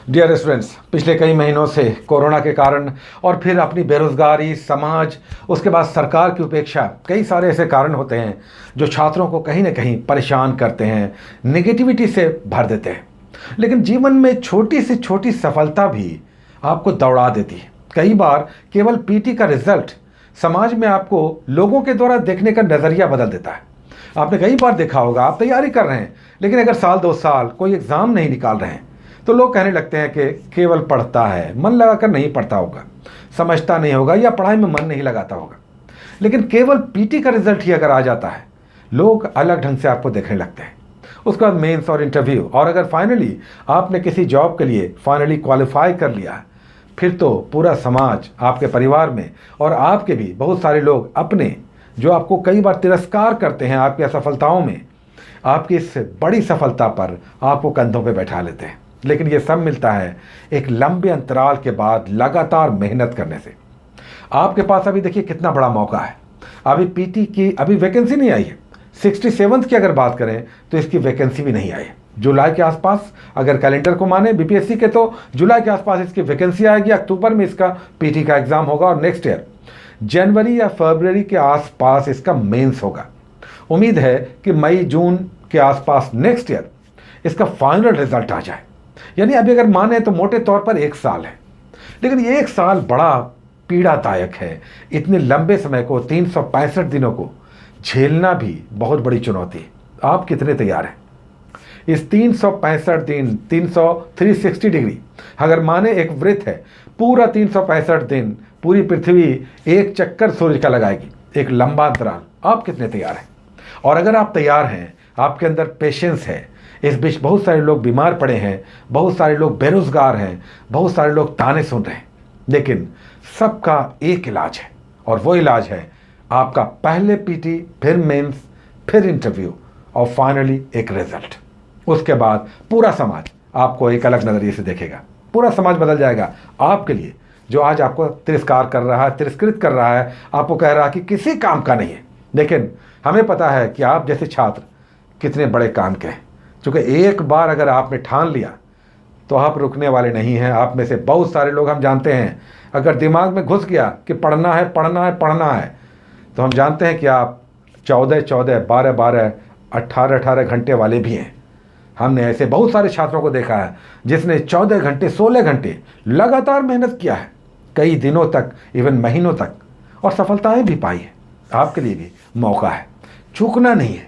Dear students, पिछले कई महीनों से कोरोना के कारण और फिर अपनी बेरोजगारी, समाज, उसके बाद सरकार की उपेक्षा, कई सारे ऐसे कारण होते हैं जो छात्रों को कहीं ना कहीं परेशान करते हैं, नेगेटिविटी से भर देते हैं। लेकिन जीवन में छोटी से छोटी सफलता भी आपको दौड़ा देती है। कई बार केवल पीटी का रिजल्ट समाज में आपको लोगों के द्वारा देखने का नज़रिया बदल देता है। आपने कई बार देखा होगा, आप तैयारी कर रहे हैं लेकिन अगर साल 2 साल कोई एग्ज़ाम नहीं निकाल रहे हैं तो लोग कहने लगते हैं कि केवल पढ़ता है, मन लगाकर नहीं पढ़ता होगा, समझता नहीं होगा या पढ़ाई में मन नहीं लगाता होगा। लेकिन केवल पीटी का रिजल्ट ही अगर आ जाता है, लोग अलग ढंग से आपको देखने लगते हैं। उसके बाद मेंस और इंटरव्यू, और अगर फाइनली आपने किसी जॉब के लिए फाइनली क्वालिफाई कर लिया, फिर तो पूरा समाज, आपके परिवार में और आपके भी बहुत सारे लोग अपने जो आपको कई बार तिरस्कार करते हैं आपकी असफलताओं में, आपकी इस बड़ी सफलता पर आपको कंधों पे बैठा लेते हैं। लेकिन ये सब मिलता है एक लंबे अंतराल के बाद लगातार मेहनत करने से। आपके पास अभी देखिए कितना बड़ा मौका है। अभी पीटी की अभी वैकेंसी नहीं आई है। 67th की अगर बात करें तो इसकी वैकेंसी भी नहीं आई है। जुलाई के आसपास, अगर कैलेंडर को माने बीपीएससी के, तो जुलाई के आसपास इसकी वैकेंसी आएगी। अक्टूबर में इसका पीटी का एग्जाम होगा और नेक्स्ट ईयर जनवरी या फरवरी के आसपास इसका मेंस होगा। उम्मीद है कि मई जून के आसपास नेक्स्ट ईयर इसका फाइनल रिजल्ट आ जाए। यानी अभी अगर माने तो मोटे तौर पर 1 साल है। लेकिन ये 1 साल बड़ा पीड़ादायक है। इतने लंबे समय को, 365 दिनों को झेलना भी बहुत बड़ी चुनौती है। आप कितने तैयार हैं? इस 365 दिन, 360 डिग्री अगर माने एक वृत्त है, पूरा 365 दिन पूरी पृथ्वी एक चक्कर सूर्य का लगाएगी, एक लंबा अंतराल। आप कितने तैयार हैं? और अगर आप तैयार हैं, आपके अंदर पेशेंस है, इस बीच बहुत सारे लोग बीमार पड़े हैं, बहुत सारे लोग बेरोजगार हैं, बहुत सारे लोग ताने सुन रहे हैं, लेकिन सबका एक इलाज है और वो इलाज है आपका पहले पीटी, फिर मेंस, फिर इंटरव्यू और फाइनली एक रिजल्ट। उसके बाद पूरा समाज आपको एक अलग नज़रिए से देखेगा। पूरा समाज बदल जाएगा आपके लिए। जो आज आपको तिरस्कार कर रहा है, तिरस्कृत कर रहा है, आपको कह रहा है कि किसी काम का नहीं है, लेकिन हमें पता है कि आप जैसे छात्र कितने बड़े काम के हैं। क्योंकि एक बार अगर आपने ठान लिया तो आप रुकने वाले नहीं हैं। आप में से बहुत सारे लोग हम जानते हैं, अगर दिमाग में घुस गया कि पढ़ना है, पढ़ना है, पढ़ना है, तो हम जानते हैं कि आप 14-14, 12-12, 18-18 घंटे वाले भी हैं। हमने ऐसे बहुत सारे छात्रों को देखा है जिसने 14 घंटे, 16 घंटे लगातार मेहनत किया है, कई दिनों तक, इवन महीनों तक, और सफलताएं भी पाई है। आपके लिए भी मौका है, चूकना नहीं है।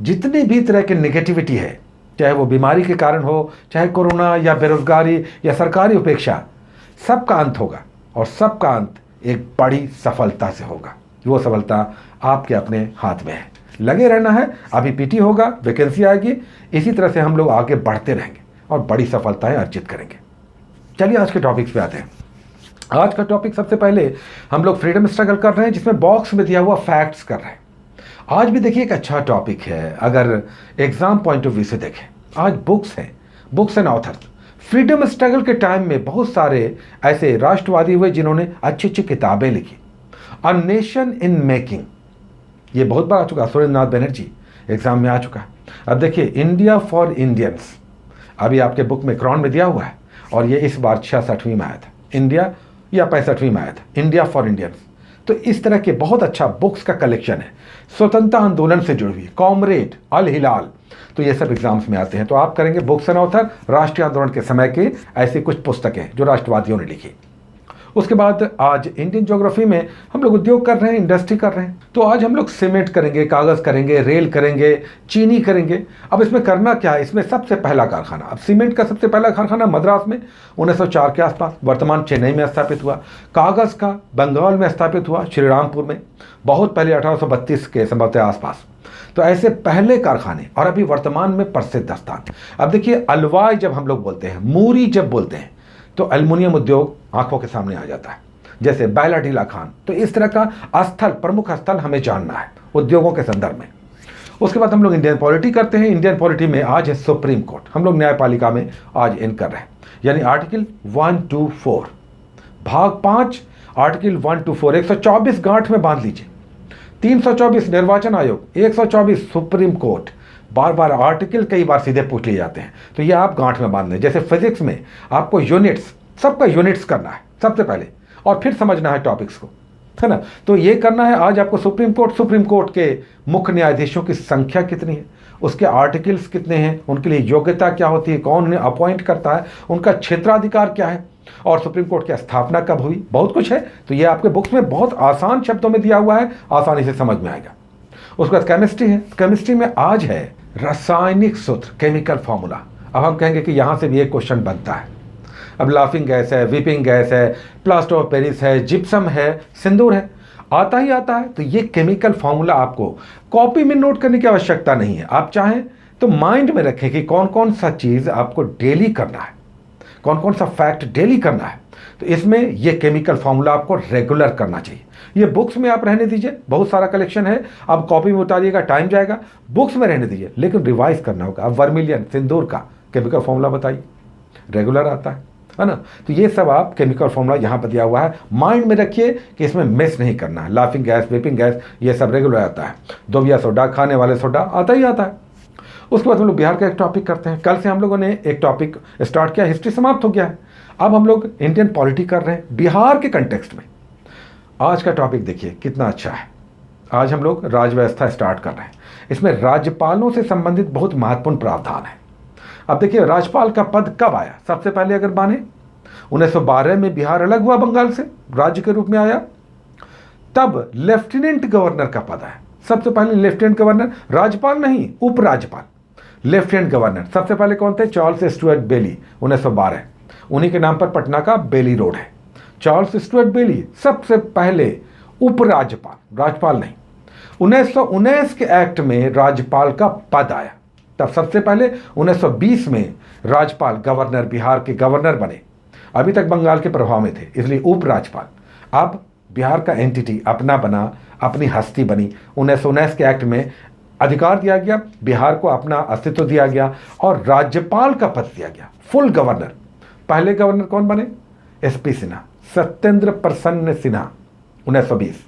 जितनी भी तरह की नेगेटिविटी है, चाहे वो बीमारी के कारण हो, चाहे कोरोना या बेरोजगारी या सरकारी उपेक्षा, सबका अंत होगा और सबका अंत एक बड़ी सफलता से होगा। वो सफलता आपके अपने हाथ में है। लगे रहना है। अभी पीटी होगा, वैकेंसी आएगी, इसी तरह से हम लोग आगे बढ़ते रहेंगे और बड़ी सफलताएं अर्जित करेंगे। चलिए आज के टॉपिक्स पे आते हैं। आज का टॉपिक, सबसे पहले हम लोग फ्रीडम स्ट्रगल कर रहे हैं, जिसमें बॉक्स में दिया हुआ फैक्ट्स कर रहे हैं। आज भी देखिए एक अच्छा टॉपिक है अगर एग्जाम पॉइंट ऑफ व्यू से देखें। आज बुक्स हैं, books and authors. Freedom struggle के टाइम में बहुत सारे ऐसे राष्ट्रवादी हुए जिन्होंने अच्छी अच्छी किताबें लिखी। अ नेशन इन मेकिंग, ये बहुत बार आ चुका, सुरेंद्रनाथ बनर्जी एग्जाम में आ चुका है। अब देखिए इंडिया फॉर इंडियंस, अभी आपके बुक में क्रॉन में दिया हुआ है और ये इस बार 66वीं में आया था। इंडिया या 65वीं में आया था, इंडिया फॉर इंडियंस। तो इस तरह के बहुत अच्छा बुक्स का कलेक्शन है, स्वतंत्रता आंदोलन से जुड़ी हुई, कॉमरेड, अल हिलाल, तो ये सब एग्जाम्स में आते हैं। तो आप करेंगे बुक्स एंड ऑथर, राष्ट्रीय आंदोलन के समय की ऐसी कुछ पुस्तकें जो राष्ट्रवादियों ने लिखी। उसके बाद आज इंडियन ज्योग्राफी में हम लोग उद्योग कर रहे हैं, इंडस्ट्री कर रहे हैं। तो आज हम लोग सीमेंट करेंगे, कागज़ करेंगे, रेल करेंगे, चीनी करेंगे। अब इसमें करना क्या है? इसमें सबसे पहला कारखाना, अब सीमेंट का सबसे पहला कारखाना मद्रास में 1904 के आसपास, वर्तमान चेन्नई में स्थापित हुआ। कागज़ का बंगाल में स्थापित हुआ, श्रीरामपुर में, बहुत पहले 1832 के संभवतः आसपास। तो ऐसे पहले कारखाने, और अभी वर्तमान में प्रसिद्ध स्थान। अब देखिए अलवाई जब हम लोग बोलते हैं, मूरी जब बोलते हैं, तो एल्युमिनियम उद्योग आंखों के सामने आ जाता है, जैसे बैलाडीला खान। तो इस तरह का स्थल, प्रमुख स्थल हमें जानना है उद्योगों के संदर्भ में। उसके बाद हम लोग इंडियन पॉलिटी करते हैं। इंडियन पॉलिटी में आज है सुप्रीम कोर्ट, हम लोग न्यायपालिका में आज इन कर रहे हैं। यानी आर्टिकल 124 भाग 5, आर्टिकल 124, 124 गांठ में बांध लीजिए। 324 निर्वाचन आयोग, 124 सुप्रीम कोर्ट, बार बार आर्टिकल कई बार सीधे पूछ लिए जाते हैं, तो ये आप गांठ में बांध लें। जैसे फिजिक्स में आपको यूनिट्स, सबका यूनिट्स करना है सबसे पहले, और फिर समझना है टॉपिक्स को, है ना। तो ये करना है। आज आपको सुप्रीम कोर्ट के मुख्य न्यायाधीशों की संख्या कितनी है, उसके आर्टिकल्स कितने हैं, उनके लिए योग्यता क्या होती है, कौन उन्हें अपॉइंट करता है, उनका क्षेत्राधिकार क्या है, और सुप्रीम कोर्ट की स्थापना कब हुई, बहुत कुछ है। तो ये आपके बुक्स में बहुत आसान शब्दों में दिया हुआ है, आसानी से समझ में आएगा। उसके बाद केमिस्ट्री है। केमिस्ट्री में आज है रासायनिक सूत्र, केमिकल फॉर्मूला। अब हम कहेंगे कि यहाँ से भी एक क्वेश्चन बनता है। अब लाफिंग गैस है, वीपिंग गैस है, प्लास्टर ऑफ पेरिस है, जिप्सम है, सिंदूर है, आता ही आता है। तो ये केमिकल फॉर्मूला आपको कॉपी में नोट करने की आवश्यकता नहीं है। आप चाहें तो माइंड में रखें कि कौन कौन सा चीज़ आपको डेली करना है, कौन कौन सा फैक्ट डेली करना है। तो इसमें ये केमिकल फॉर्मूला आपको रेगुलर करना चाहिए। ये बुक्स में आप रहने दीजिए, बहुत सारा कलेक्शन है, अब कॉपी में उतारिएगा, टाइम जाएगा। बुक्स में रहने दीजिए, लेकिन रिवाइज करना होगा। अब वर्मिलियन, सिंदूर का केमिकल फॉर्मूला बताइए, रेगुलर आता है ना। तो ये सब आप केमिकल फॉर्मूला यहाँ पर दिया हुआ है, माइंड में रखिए कि इसमें मिस नहीं करना है। लाफिंग गैस, वेपिंग गैस, ये सब रेगुलर आता है। दोबिया सोडा, खाने वाले सोडा, आता ही आता है। उसके बाद हम लोग बिहार का एक टॉपिक करते हैं। कल से हम लोगों ने एक टॉपिक स्टार्ट किया, हिस्ट्री समाप्त हो गया है। अब हम लोग इंडियन पॉलिटी कर रहे हैं बिहार के कंटेक्स्ट में। आज का टॉपिक देखिए कितना अच्छा है। आज हम लोग राजव्यवस्था स्टार्ट कर रहे हैं। इसमें राज्यपालों से संबंधित बहुत महत्वपूर्ण प्रावधान है। अब देखिए राज्यपाल का पद कब आया। सबसे पहले अगर माने 1912 में बिहार अलग हुआ बंगाल से, राज्य के रूप में आया, तब लेफ्टिनेंट गवर्नर का पद आया। सबसे पहले लेफ्टिनेंट गवर्नर, राज्यपाल नहीं, उपराज्यपाल, लेफ्टिनेंट गवर्नर। सबसे पहले कौन थे? चार्ल्स स्टुअर्ट बेली, 1912। उन्हीं के नाम पर पटना का बेली रोड है। चार्ल्स स्टुअर्ट बेली सबसे पहले उपराज्यपाल, राज्यपाल नहीं। 1919 के एक्ट में राज्यपाल का पद आया। तब सबसे पहले 1920 में राज्यपाल, गवर्नर, बिहार के गवर्नर बने। अभी तक बंगाल के प्रभाव में थे, इसलिए उपराज्यपाल। अब बिहार का एंटिटी अपना बना, अपनी हस्ती बनी। 1919 के एक्ट में अधिकार दिया गया, बिहार को अपना अस्तित्व दिया गया और राज्यपाल का पद दिया गया, फुल गवर्नर। पहले गवर्नर कौन बने? एसपी सिन्हा, सत्येंद्र प्रसन्न सिन्हा, 1920।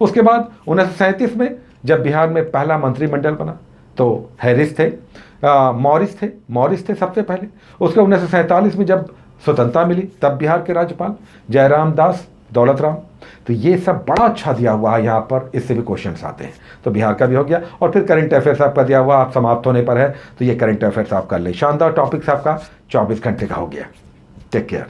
उसके बाद 1937 में जब बिहार में पहला मंत्रिमंडल बना तो हैरिस थे, मॉरिस थे सबसे पहले। उसके 1947 में जब स्वतंत्रता मिली तब बिहार के राज्यपाल जयराम दास, दौलत राम। तो ये सब बड़ा अच्छा दिया हुआ है यहाँ पर, इससे भी क्वेश्चंस आते हैं। तो बिहार का भी हो गया। और फिर करंट अफेयर्स आपका दिया हुआ, आप समाप्त होने पर है, तो ये करंट अफेयर्स आप कर ले। शानदार टॉपिक्स आपका 24 घंटे का हो गया। Take care.